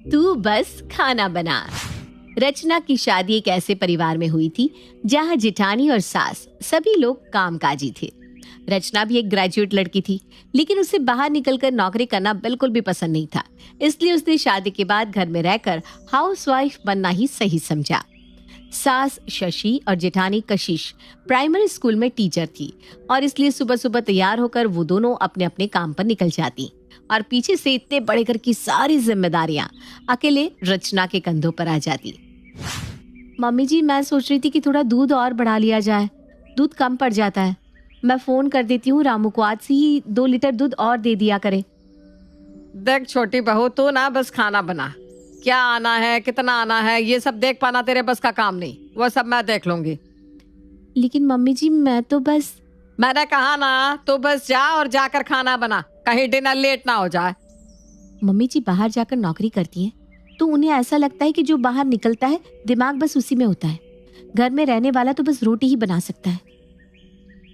तू बस खाना बना। रचना की शादी एक ऐसे परिवार में हुई थी जहां जेठानी और सास सभी लोग कामकाजी थे। रचना भी एक ग्रेजुएट लड़की थी, लेकिन उसे बाहर निकलकर नौकरी करना बिल्कुल भी पसंद नहीं था। इसलिए उसने शादी के बाद घर में रहकर हाउसवाइफ बनना ही सही समझा। सास शशि और जेठानी कशिश प्राइमरी स्कूल में टीचर थी और इसलिए सुबह सुबह तैयार होकर वो दोनों अपने अपने काम पर निकल जाती और पीछे से इतने बड़े घर की सारी जिम्मेदारियां अकेले रचना के कंधों पर आ जाती। मम्मी जी, मैं सोच रही थी कि थोड़ा दूध और बढ़ा लिया जाए, दूध कम पड़ जाता है। मैं फोन कर देती हूँ रामू को, आज से ही 2 लीटर दूध और दे दिया करे। देख छोटी बहू, तू ना बस खाना बना। क्या आना है, कितना आना है, ये सब देख पाना तेरे बस का काम नहीं। वो सब मैं देख लूंगी। लेकिन मम्मी जी, मैं तो बस। मैंने कहा ना, तू बस जा और जाकर खाना बना, कहीं डिनर लेट ना हो जाए। मम्मी जी बाहर जाकर नौकरी करती हैं, तो उन्हें ऐसा लगता है कि जो बाहर निकलता है दिमाग बस उसी में होता है। घर में रहने वाला तो बस रोटी ही बना सकता है।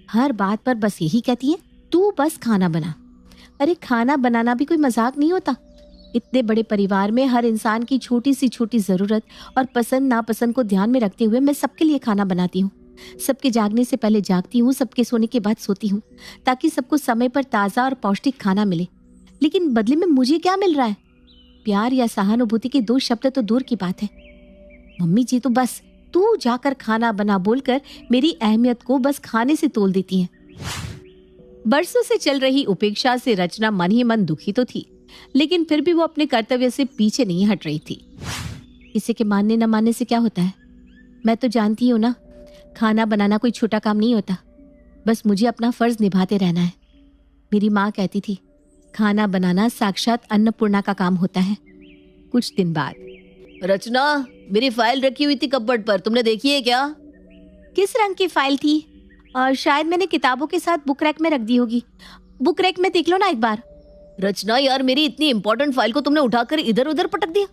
हर बात पर बस यही कहती है, तू बस खाना बना। अरे खाना बनाना भी कोई मजाक नहीं होता। इतने बड़े परिवार में हर इंसान की छोटी सी छोटी जरूरत और पसंद नापसंद को ध्यान में रखते हुए मैं सबके लिए खाना बनाती हूँ। सबके जागने से पहले जागती हूँ, सबके सोने के बाद सोती हूँ, ताकि सबको समय पर ताज़ा और पौष्टिक खाना मिले। लेकिन बदले में मुझे क्या मिल रहा है? प्यार या सहानुभूति के 2 शब्द तो दूर की बात है। मम्मी जी तो बस तू जाकर खाना बना बोलकर मेरी अहमियत को बस खाने से तोल देती हैं। बरसों से चल रही उपेक्षा से रचना मन ही मन दुखी तो थी, लेकिन फिर भी वो अपने कर्तव्य से पीछे नहीं हट रही थी। किसी के मानने न मानने से क्या होता है? मैं तो जानती हूँ ना, खाना बनाना कोई छोटा काम नहीं होता। बस मुझे अपना फर्ज निभाते रहना है। मेरी माँ कहती थी, खाना बनाना साक्षात अन्नपूर्णा का काम होता है। कुछ दिन बाद, रचना, मेरी फाइल रखी हुई थी कपबोर्ड पर, तुमने देखी है क्या? किस रंग की फाइल थी? और शायद मैंने किताबों के साथ बुक रैक में रख दी होगी। बुक रैक में देख लो ना एक बार। रचना यार, मेरी इतनी इंपॉर्टेंट फाइल को तुमने उठाकर इधर उधर पटक दिया।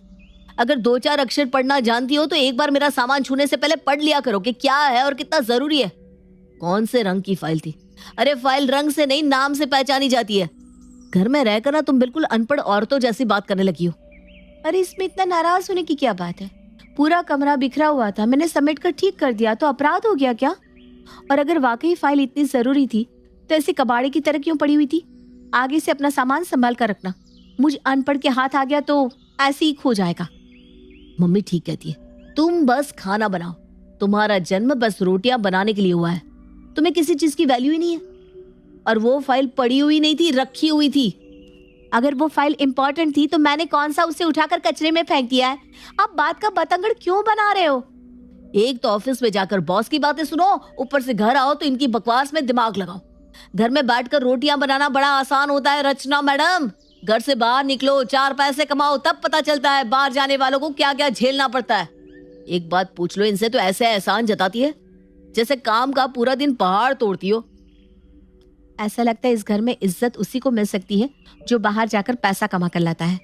अगर 2-4 अक्षर पढ़ना जानती हो तो एक बार मेरा सामान छूने से पहले पढ़ लिया करो कि क्या है और कितना जरूरी है। कौन से रंग की फाइल थी? अरे फाइल रंग से नहीं, नाम से पहचानी जाती है। घर में रहकर ना तुम बिल्कुल अनपढ़ औरतों जैसी बात करने लगी हो। अरे इसमें इतना नाराज होने की क्या बात है? पूरा कमरा बिखरा हुआ था, मैंने समेट कर ठीक कर दिया, तो अपराध हो गया क्या? और अगर वाकई फाइल इतनी जरूरी थी तो ऐसे कबाड़े की तरह क्यों पड़ी हुई थी? आगे से अपना सामान संभाल कर रखना। मुझ अनपढ़ के हाथ आ गया तो ऐसे ही खो जाएगा। मम्मी ठीक कहती है, तुम बस खाना बनाओ। तुम्हारा जन्म बस रोटियां बनाने के लिए हुआ है। तुम्हें किसी चीज की वैल्यू ही नहीं है। और वो फाइल पड़ी हुई नहीं थी, रखी हुई थी। अगर वो फाइल इंपॉर्टेंट थी तो मैंने कौन सा उसे उठाकर कचरे में फेंक दिया है? आप बात का बतंगड़ क्यों बना रहे हो? एक तो ऑफिस में जाकर बॉस की बातें सुनो, ऊपर से घर आओ तो इनकी बकवास में दिमाग लगाओ। घर में बैठकर रोटियां बनाना बड़ा आसान होता है रचना मैडम। घर से बाहर निकलो, 4 पैसे कमाओ, तब पता चलता है बाहर जाने वालों को क्या क्या झेलना पड़ता है। एक बात पूछ लो इनसे तो ऐसे एहसान जताती है जैसे काम का पूरा दिन पहाड़ तोड़ती हो। ऐसा लगता है इस घर में इज्जत उसी को मिल सकती है जो बाहर जाकर पैसा कमा कर लाता है।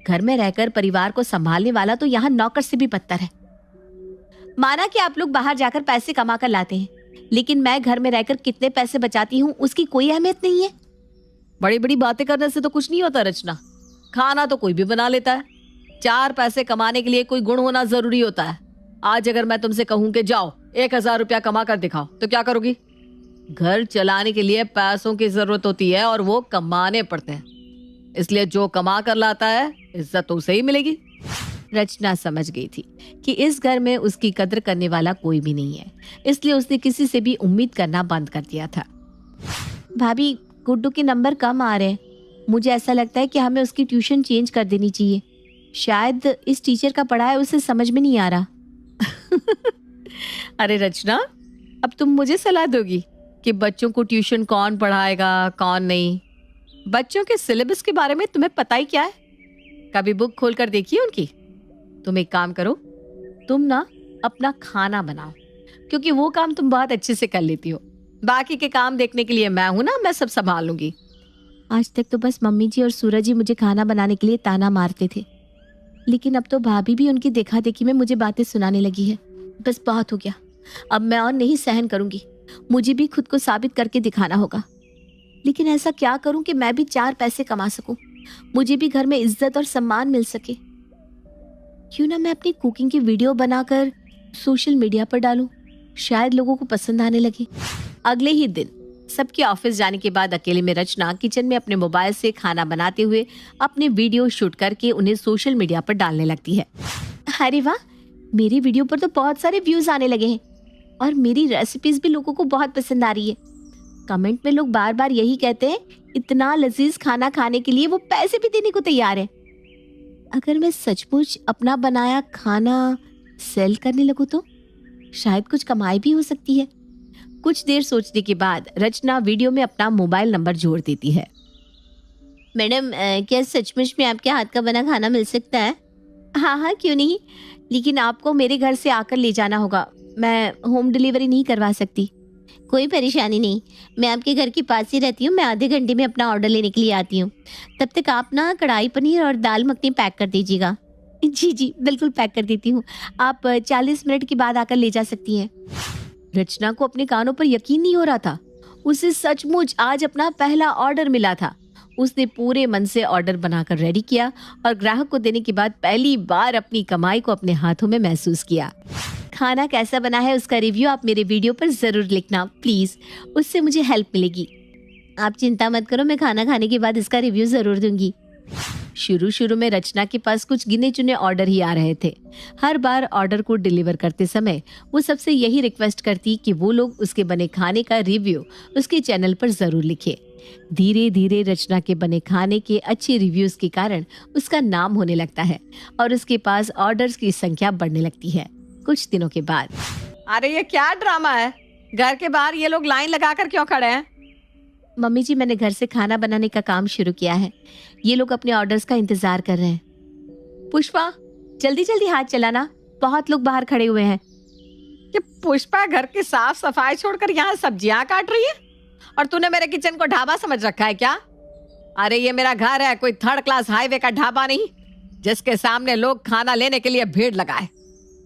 घर में रहकर परिवार को संभालने वाला तो यहाँ नौकर से भी बदतर है। माना कि आप लोग बाहर जाकर पैसे कमा कर लाते हैं, लेकिन मैं घर में रहकर कितने पैसे बचाती हूँ उसकी कोई अहमियत नहीं है। बड़ी बड़ी बातें करने से तो कुछ नहीं होता रचना। खाना तो कोई भी बना लेता है। 4 पैसे कमाने के लिए कोई गुण होना जरूरी होता है। आज अगर मैं तुमसे कहूं कि जाओ 1000 रुपया कमा कर दिखाओ, तो क्या करोगी? घर चलाने के लिए पैसों की जरूरत होती है और वो कमाने पड़ते हैं। इसलिए जो कमा कर लाता है इज्जत तो उसे ही मिलेगी। रचना समझ गई थी कि इस घर में उसकी कद्र करने वाला कोई भी नहीं है, इसलिए उसने किसी से भी उम्मीद करना बंद कर दिया था। भाभी, गुड्डू के नंबर कम आ रहे हैं। मुझे ऐसा लगता है कि हमें उसकी ट्यूशन चेंज कर देनी चाहिए। शायद इस टीचर का पढ़ाया उसे समझ में नहीं आ रहा। अरे रचना, अब तुम मुझे सलाह दोगी कि बच्चों को ट्यूशन कौन पढ़ाएगा कौन नहीं? बच्चों के सिलेबस के बारे में तुम्हें पता ही क्या है? कभी बुक खोलकर देखी उनकी? तुम एक काम करो, तुम ना अपना खाना बनाओ, क्योंकि वो काम तुम बहुत अच्छे से कर लेती हो। बाकी के काम देखने के लिए मैं हूं ना, मैं सब संभाल लूंगी। आज तक तो बस मम्मी जी और सूरज जी मुझे खाना बनाने के लिए ताना मारते थे, लेकिन अब तो भाभी भी उनकी देखा देखी में मुझे बातें सुनाने लगी है। बस बहुत हो गया, अब मैं और नहीं सहन करूंगी। मुझे भी खुद को साबित करके दिखाना होगा। लेकिन ऐसा क्या करूं कि मैं भी 4 पैसे कमा सकूं, मुझे भी घर में इज्जत और सम्मान मिल सके। क्यों ना मैं अपनी कुकिंग की वीडियो बनाकर सोशल मीडिया पर डालूं, शायद लोगों को पसंद आने लगे। अगले ही दिन सबके ऑफिस जाने के बाद अकेले में रचना किचन में अपने मोबाइल से खाना बनाते हुए अपने वीडियो शूट करके उन्हें सोशल मीडिया पर डालने लगती है। अरे वाह, मेरी वीडियो पर तो बहुत सारे व्यूज आने लगे हैं और मेरी रेसिपीज भी लोगों को बहुत पसंद आ रही है। कमेंट में लोग बार बार यही कहते हैं, इतना लजीज खाना खाने के लिए वो पैसे भी देने को तैयार है। अगर मैं सचमुच अपना बनाया खाना सेल करने लगूं तो शायद कुछ कमाई भी हो सकती है। कुछ देर सोचने के बाद रचना वीडियो में अपना मोबाइल नंबर जोड़ देती है। मैडम, क्या सचमुच में आपके हाथ का बना खाना मिल सकता है? हाँ हाँ, क्यों नहीं, लेकिन आपको मेरे घर से आकर ले जाना होगा। मैं होम डिलीवरी नहीं करवा सकती। कोई परेशानी नहीं, मैं आपके घर के पास ही रहती हूँ। मैं आधे घंटे में अपना ऑर्डर लेने के लिए आती हूँ। तब तक आप ना कढ़ाई पनीर और दाल मखनी पैक कर दीजिएगा। जी जी, बिल्कुल पैक कर देती हूँ। आप 40 मिनट के बाद आकर ले जा सकती हैं। रचना को अपने कानों पर यकीन नहीं हो रहा था। उसे सचमुच आज अपना पहला ऑर्डर मिला था। उसने पूरे मन से ऑर्डर बनाकर रेडी किया और ग्राहक को देने के बाद पहली बार अपनी कमाई को अपने हाथों में महसूस किया। खाना कैसा बना है उसका रिव्यू आप मेरे वीडियो पर जरूर लिखना प्लीज, उससे मुझे हेल्प मिलेगी। आप चिंता मत करो, मैं खाना खाने के बाद इसका रिव्यू जरूर दूंगी। शुरू शुरू में रचना के पास कुछ गिने चुने ऑर्डर ही आ रहे थे। हर बार ऑर्डर को डिलीवर करते समय वो सबसे यही रिक्वेस्ट करती कि वो लोग उसके बने खाने का रिव्यू उसके चैनल पर जरूर लिखे। धीरे धीरे रचना के बने खाने के अच्छे रिव्यूज के कारण उसका नाम होने लगता है और उसके पास ऑर्डर्स की संख्या बढ़ने लगती है। कुछ दिनों के बाद, अरे ये क्या ड्रामा है? घर के बाहर ये लोग लाइन लगाकर क्यों खड़े हैं? मम्मी जी, मैंने घर से खाना बनाने का काम शुरू किया है। ये लोग अपने ऑर्डर्स का इंतजार कर रहे हैं। पुष्पा, जल्दी जल्दी हाथ चलाना, बहुत लोग बाहर खड़े हुए हैं। कि पुष्पा घर की साफ सफाई छोड़कर यहाँ सब्जियां काट रही है और तूने मेरे किचन को ढाबा समझ रखा है क्या? अरे ये मेरा घर है, कोई थर्ड क्लास हाईवे का ढाबा नहीं जिसके सामने लोग खाना लेने के लिए भीड़ लगाए।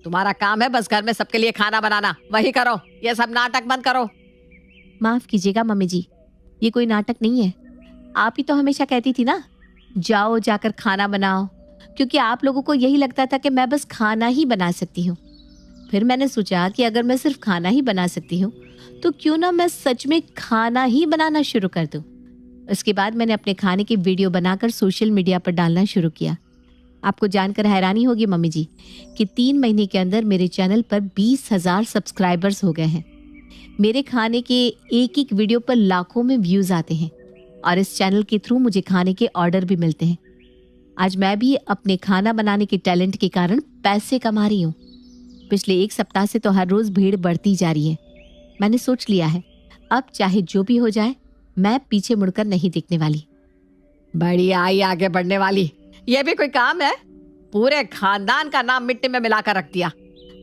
तुम्हारा काम है बस घर में सबके लिए खाना बनाना, वही करो। ये सब नाटक बंद करो। माफ कीजिएगा मम्मी जी, ये कोई नाटक नहीं है। आप ही तो हमेशा कहती थी ना, जाओ जाकर खाना बनाओ, क्योंकि आप लोगों को यही लगता था कि मैं बस खाना ही बना सकती हूँ। फिर मैंने सोचा कि अगर मैं सिर्फ खाना ही बना सकती हूँ तो क्यों ना मैं सच में खाना ही बनाना शुरू कर दूँ। उसके बाद मैंने अपने खाने की वीडियो बनाकर सोशल मीडिया पर डालना शुरू किया। आपको जानकर हैरानी होगी मम्मी जी कि 3 महीने के अंदर मेरे चैनल पर 20,000 सब्सक्राइबर्स हो गए हैं। मेरे खाने के एक एक वीडियो पर लाखों में व्यूज आते हैं और इस चैनल के थ्रू मुझे खाने के ऑर्डर भी मिलते हैं। आज मैं भी अपने खाना बनाने के टैलेंट के कारण पैसे कमा रही हूँ। पिछले 1 सप्ताह से तो हर रोज भीड़ बढ़ती जा रही है। मैंने सोच लिया है, अब चाहे जो भी हो जाए मैं पीछे मुड़कर नहीं देखने वाली। बड़ी आई आगे बढ़ने वाली, ये भी कोई काम है? पूरे खानदान का नाम मिट्टी में मिलाकर रख दिया।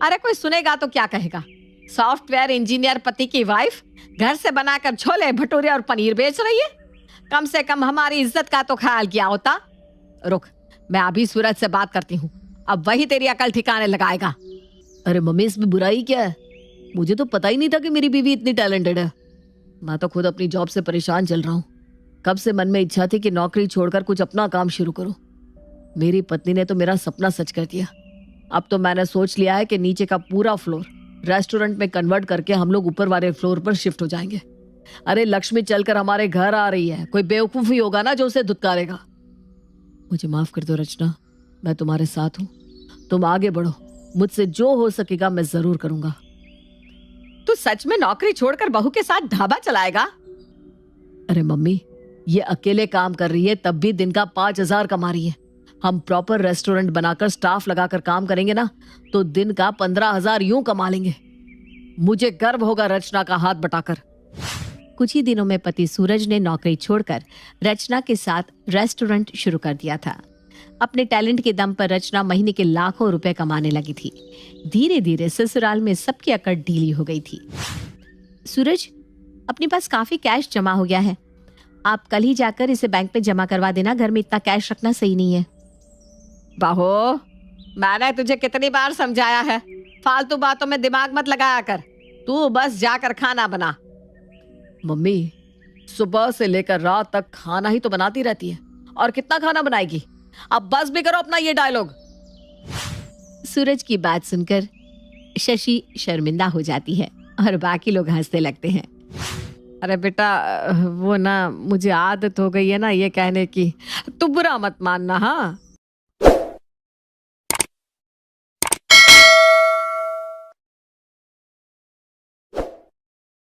अरे कोई सुनेगा तो क्या कहेगा? सॉफ्टवेयर इंजीनियर पति की वाइफ घर से बनाकर छोले भटूरे और पनीर बेच रही है। कम से कम हमारी इज्जत का तो ख्याल किया होता। रुक, मैं अभी सूरज से बात करती हूँ, अब वही तेरी अकल ठिकाने लगाएगा। अरे मम्मी, इसमें बुराई क्या है? मुझे तो पता ही नहीं था कि मेरी बीवी इतनी टैलेंटेड है। मैं तो खुद अपनी जॉब से परेशान चल रहा हूँ। कब से मन में इच्छा थी कि नौकरी छोड़कर कुछ अपना काम शुरू करूं। मेरी पत्नी ने तो मेरा सपना सच कर दिया। अब तो मैंने सोच लिया है कि नीचे का पूरा फ्लोर रेस्टोरेंट में कन्वर्ट करके हम लोग ऊपर वाले फ्लोर पर शिफ्ट हो जाएंगे। अरे लक्ष्मी चलकर हमारे घर आ रही है, कोई बेवकूफ ही होगा ना जो उसे धुतकारेगा। मुझे माफ कर दो रचना, मैं तुम्हारे साथ हूँ। तुम आगे बढ़ो, मुझसे जो हो सकेगा मैं जरूर करूंगा। तू सच में नौकरी छोड़कर बहू के साथ ढाबा चलाएगा? अरे मम्मी, ये अकेले काम कर रही है तब भी दिन का 5,000 कमा रही है। हम प्रॉपर रेस्टोरेंट बनाकर स्टाफ लगाकर काम करेंगे ना तो दिन का 15,000 यूं कमा लेंगे। मुझे गर्व होगा रचना का हाथ बटाकर। कुछ ही दिनों में पति सूरज ने नौकरी छोड़कर रचना के साथ रेस्टोरेंट शुरू कर दिया था। अपने टैलेंट के दम पर रचना महीने के लाखों रुपए कमाने लगी थी। धीरे धीरे ससुराल में सबकी अकड़ ढीली हो गई थी। सूरज, अपने पास काफी कैश जमा हो गया है, आप कल ही जाकर इसे बैंक में जमा करवा देना। घर में इतना कैश रखना सही नहीं है। बहू, मैंने तुझे कितनी बार समझाया है, फालतू बातों में दिमाग मत लगाया कर। तू बस जाकर खाना बना। मम्मी, सुबह से लेकर रात तक खाना ही तो बनाती रहती है और कितना खाना बनाएगी? अब बस भी करो अपना ये डायलॉग। सूरज की बात सुनकर शशि शर्मिंदा हो जाती है और बाकी लोग हंसने लगते हैं। अरे बेटा, वो ना मुझे आदत हो गई है ना ये कहने की, तू बुरा मत मानना। हाँ,